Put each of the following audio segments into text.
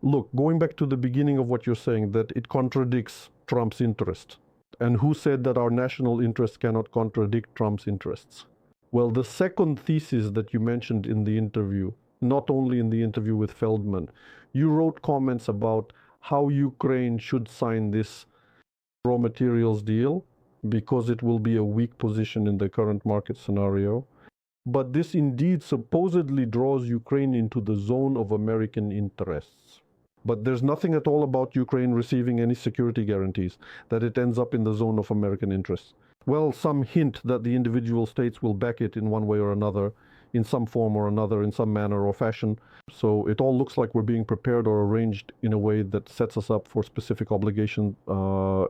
Look, going back to the beginning of what you're saying, that it contradicts Trump's interest. And who said that our national interest cannot contradict Trump's interests? Well, the second thesis that you mentioned in the interview, not only in the interview with Feldman, you wrote comments about how Ukraine should sign this raw materials deal because it will be a weak position in the current market scenario. But this indeed supposedly draws Ukraine into the zone of American interests. But there's nothing at all about Ukraine receiving any security guarantees that it ends up in the zone of American interests. Well, some hint that the individual states will back it in one way or another, in some form or another, in some manner or fashion. So it all looks like we're being prepared or arranged in a way that sets us up for specific obligations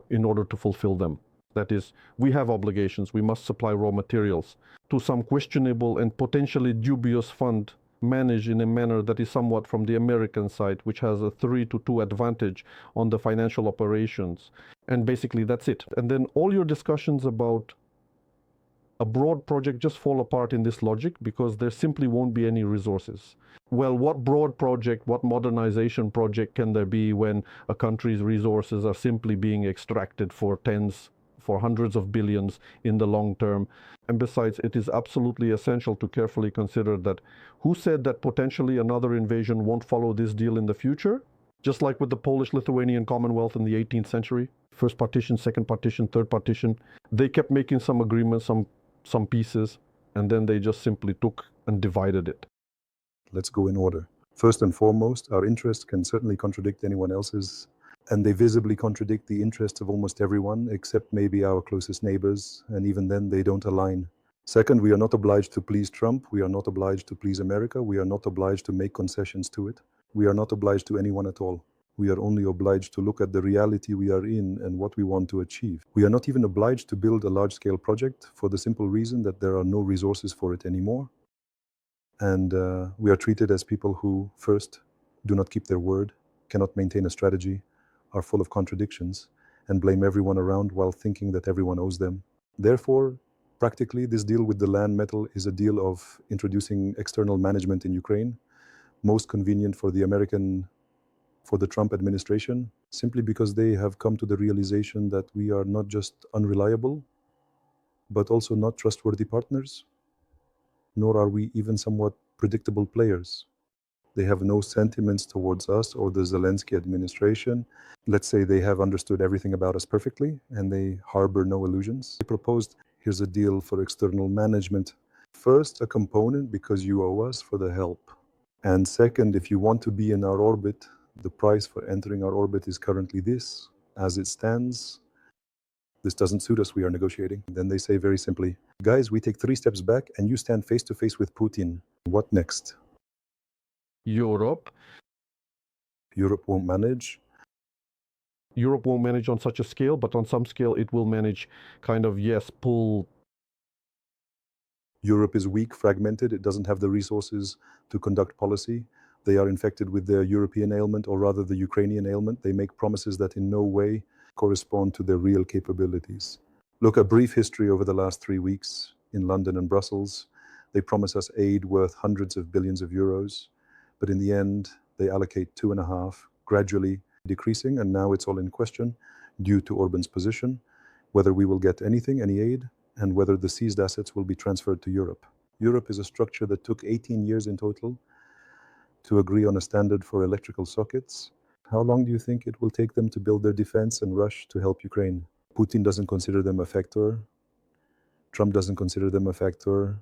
in order to fulfill them. That is, we have obligations. We must supply raw materials to some questionable and potentially dubious fund managed in a manner that is somewhat from the American side, which has a 3-2 advantage on the financial operations. And basically that's it. And then all your discussions about a broad project just fall apart in this logic because there simply won't be any resources. Well, what broad project, what modernization project can there be when a country's resources are simply being extracted for hundreds of billions in the long term? And besides, it is absolutely essential to carefully consider that who said that potentially another invasion won't follow this deal in the future? Just like with the Polish-Lithuanian Commonwealth in the 18th century, first partition, second partition, third partition, they kept making some agreements, some pieces, and then they just simply took and divided it. Let's go in order. First and foremost, our interests can certainly contradict anyone else's, and they visibly contradict the interests of almost everyone, except maybe our closest neighbors, and even then they don't align. Second, we are not obliged to please Trump. We are not obliged to please America. We are not obliged to make concessions to it. We are not obliged to anyone at all. We are only obliged to look at the reality we are in and what we want to achieve. We are not even obliged to build a large-scale project for the simple reason that there are no resources for it anymore. And we are treated as people who, first, do not keep their word, cannot maintain a strategy, are full of contradictions, and blame everyone around while thinking that everyone owes them. Therefore, practically, this deal with the land metal is a deal of introducing external management in Ukraine, most convenient for the Trump administration, simply because they have come to the realization that we are not just unreliable, but also not trustworthy partners, nor are we even somewhat predictable players. They have no sentiments towards us or the Zelensky administration. Let's say they have understood everything about us perfectly and they harbor no illusions. They proposed, here's a deal for external management. First, a component because you owe us for the help. And second, if you want to be in our orbit, the price for entering our orbit is currently this. As it stands, this doesn't suit us, we are negotiating. Then they say very simply, guys, we take 3 steps back and you stand face to face with Putin. What next? Europe won't manage. Europe won't manage on such a scale, but on some scale it will manage kind of, yes, pull. Europe is weak, fragmented. It doesn't have the resources to conduct policy. They are infected with the European ailment, or rather the Ukrainian ailment. They make promises that in no way correspond to their real capabilities. Look, a brief history over the last 3 weeks in London and Brussels. They promise us aid worth hundreds of billions of euros, but in the end, they allocate 2.5, gradually decreasing, and now it's all in question due to Orban's position, whether we will get anything, any aid, and whether the seized assets will be transferred to Europe. Europe is a structure that took 18 years in total to agree on a standard for electrical sockets. How long do you think it will take them to build their defense and rush to help Ukraine? Putin doesn't consider them a factor. Trump doesn't consider them a factor.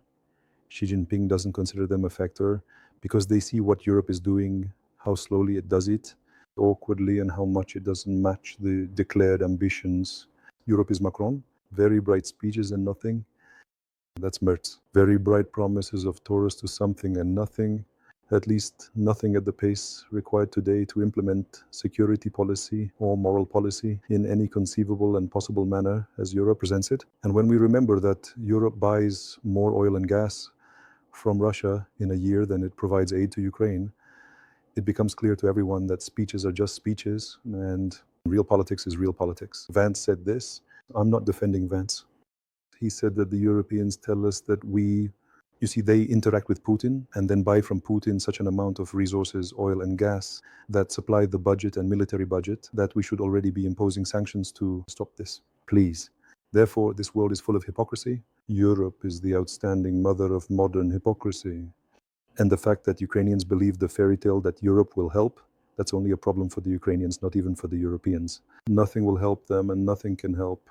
Xi Jinping doesn't consider them a factor because they see what Europe is doing, how slowly it does it, awkwardly, and how much it doesn't match the declared ambitions. Europe is Macron, very bright speeches and nothing. That's Merz. Very bright promises of Taurus to something and nothing, at least nothing at the pace required today to implement security policy or moral policy in any conceivable and possible manner as Europe presents it. And when we remember that Europe buys more oil and gas from Russia in a year than it provides aid to Ukraine, it becomes clear to everyone that speeches are just speeches and real politics is real politics. Vance said this. I'm not defending Vance. He said that the Europeans tell us that we You see, they interact with Putin and then buy from Putin such an amount of resources, oil and gas, that supply the budget and military budget that we should already be imposing sanctions to stop this, please. Therefore, this world is full of hypocrisy. Europe is the outstanding mother of modern hypocrisy. And the fact that Ukrainians believe the fairy tale that Europe will help, that's only a problem for the Ukrainians, not even for the Europeans. Nothing will help them and nothing can help